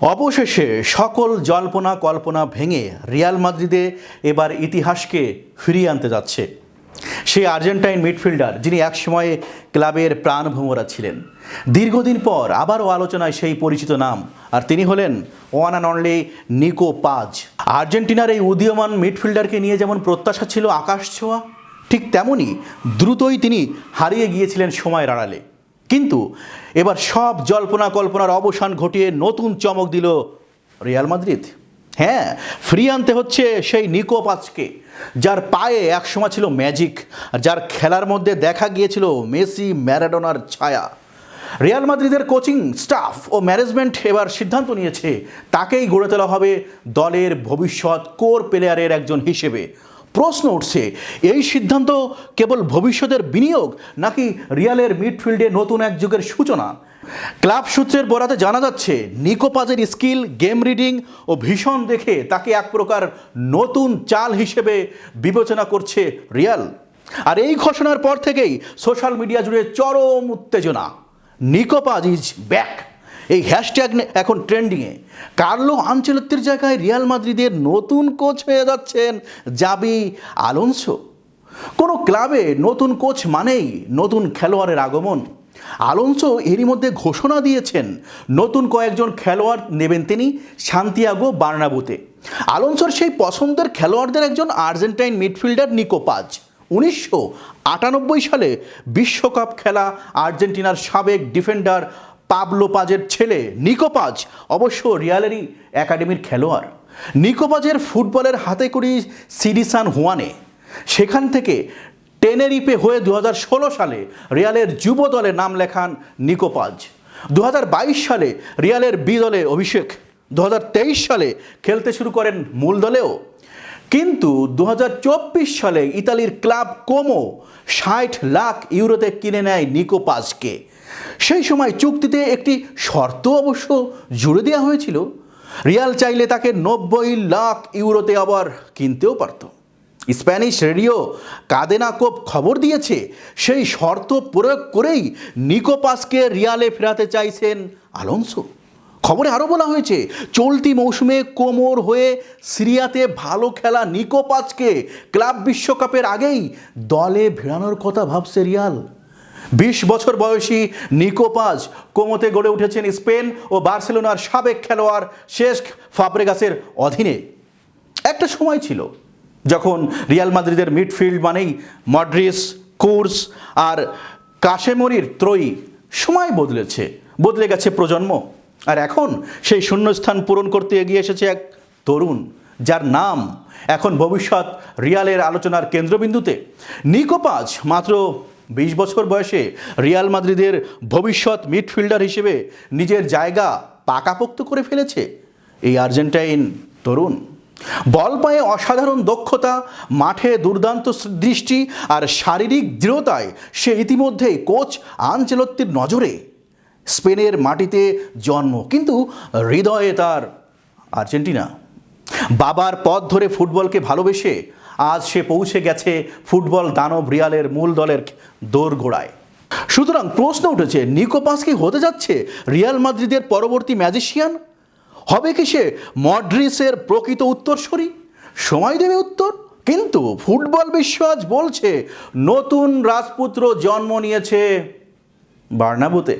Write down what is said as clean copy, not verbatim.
অবশেষে সকল জল্পনা কল্পনা ভেঙে রিয়াল মাদ্রিদে এবার ইতিহাসকে ফিরিয়ে আনতে যাচ্ছে সেই আর্জেন্টাইন মিডফিল্ডার যিনি একসময়ে ক্লাবের প্রাণভোমরা ছিলেন। দীর্ঘদিন পর আবারও আলোচনায় সেই পরিচিত নাম, আর তিনি হলেন ওয়ান অ্যান্ড অনলি নিকো পাজ। আর্জেন্টিনার এই উদীয়মান মিডফিল্ডারকে নিয়ে যেমন প্রত্যাশা ছিল আকাশ ছোঁয়া, ঠিক তেমনই দ্রুতই তিনি হারিয়ে গিয়েছিলেন সময়ের আড়ালে। কিন্তু এবার সব জল্পনা কল্পনার অবসান ঘটিয়ে নতুন চমক দিল রিয়াল মাদ্রিদ। হ্যাঁ, ফ্রি আনতে হচ্ছে সেই নিকো পাজকে, যার পায়ে একসময় ছিল ম্যাজিক, যার খেলার মধ্যে দেখা গিয়েছিল মেসি ম্যারাডোনার ছায়া। রিয়াল মাদ্রিদের কোচিং স্টাফ ও ম্যানেজমেন্ট এবার সিদ্ধান্ত নিয়েছে তাকেই গড়ে তোলা হবে দলের ভবিষ্যৎ কোর প্লেয়ারের একজন হিসেবে। প্রশ্ন উঠছে, এই সিদ্ধান্ত কেবল ভবিষ্যতের বিনিয়োগ নাকি রিয়ালের মিডফিল্ডে নতুন এক যুগের সূচনা? ক্লাব সূত্রের বরাতে জানা যাচ্ছে নিকো পাজের স্কিল, গেম রিডিং ও ভীষণ দেখে তাকে এক প্রকার নতুন চাল হিসেবে বিবেচনা করছে রিয়াল। আর এই ঘোষণার পর থেকেই সোশ্যাল মিডিয়া জুড়ে চরম উত্তেজনা। নিকো পাজ ইজ ব্যাক, এই হ্যাশট্যাগ এখন ট্রেন্ডিংয়ে। কার্লো আনচেলত্তির জায়গায় রিয়াল মাদ্রিদের নতুন কোচ হয়ে যাচ্ছেন জাবি আলোনসো। কোনো ক্লাবে নতুন কোচ মানেই নতুন খেলোয়াড়ের আগমন। আলোনসো এরই মধ্যে ঘোষণা দিয়েছেন নতুন কয়েকজন খেলোয়াড় নেবেন তিনি সান্তিয়াগো বার্নাবুতে। আলোনসোর সেই পছন্দের খেলোয়াড়দের একজন আর্জেন্টাইন মিডফিল্ডার নিকো পাজ। 1998 সালে বিশ্বকাপ খেলা আর্জেন্টিনার সাবেক ডিফেন্ডার পাবলো পাজের ছেলে নিকো পাজ অবশ্য রিয়ালেরই একাডেমির খেলোয়াড়। নিকো পাজের ফুটবলের হাতেখড়ি সিডি সান হুয়ানে, সেখান থেকে টেনেরিফে হয়ে 2016 সালে রিয়ালের যুব দলে নাম লেখান নিকো পাজ। 2022 সালে রিয়ালের বি দলে অভিষেক, 2023 সালে খেলতে শুরু করেন মূল দলেও। কিন্তু 2024 সালে ইতালির ক্লাব কোমো 60 লাখ ইউরোতে কিনে নেয় নিকো পাজকে। সেই সময় চুক্তিতে একটি শর্ত অবশ্য জুড়ে দেওয়া হয়েছিল, রিয়াল চাইলে তাকে 90 লাখ ইউরোতে আবার কিনতেও পারত। স্প্যানিশ রেডিও কাদেনা কোপ খবর দিয়েছে সেই শর্ত প্রয়োগ করেই নিকো পাজকে রিয়ালে ফেরাতে চাইছেন আলোনসো। খবরে আরও বলা হয়েছে চলতি মৌসুমে কোমোর হয়ে সিরিয়াতে ভালো খেলা নিকো পাজকে ক্লাব বিশ্বকাপের আগেই দলে ফেরানোর কথা ভাবছে রিয়াল। 20 বছর বয়সী নিকো পাজ কোমোতে গড়ে উঠেছেন স্পেন ও বার্সেলোনার সাবেক খেলোয়াড় সেস্ক ফাব্রেগাসের অধীনে। একটা সময় ছিল যখন রিয়াল মাদ্রিদের মিডফিল্ড মানেই মডরিচ, ক্রুস আর কাসেমোরির ত্রয়ী। সময় বদলেছে, বদলে গেছে প্রজন্ম, আর এখন সেই শূন্যস্থান পূরণ করতে এগিয়ে এসেছে এক তরুণ, যার নাম এখন ভবিষ্যৎ রিয়ালের আলোচনার কেন্দ্রবিন্দুতে। নিকো পাজ মাত্র 20 বছর বয়সে রিয়াল মাদ্রিদের ভবিষ্যৎ মিডফিল্ডার হিসেবে নিজের জায়গা পাকাপোক্ত করে ফেলেছে। এই আর্জেন্টাইন তরুণ বল পায়ে অসাধারণ দক্ষতা, মাঠে দুর্দান্ত দৃষ্টি আর শারীরিক দৃঢ়তায় সে ইতিমধ্যেই কোচ আনচেলত্তির নজরে। স্পেনের মাটিতে জন্ম, কিন্তু হৃদয়ে তার আর্জেন্টিনা। বাবার পথ ধরে ফুটবলকে ভালোবেসে আজ সে পৌঁছে গেছে ফুটবল দানব রিয়ালের মূল দলের দোরগোড়ায়। সুতরাং প্রশ্ন উঠেছে, নিকো পাজ কি হতে যাচ্ছে রিয়াল মাদ্রিদের পরবর্তী ম্যাজিশিয়ান? হবে কি সে মডরিচের প্রকৃত উত্তরসূরি? সময় দেবে উত্তর। কিন্তু ফুটবল বিশ্ব আজ বলছে নতুন রাজপুত্র জন্ম নিয়েছে বার্নাবুতে।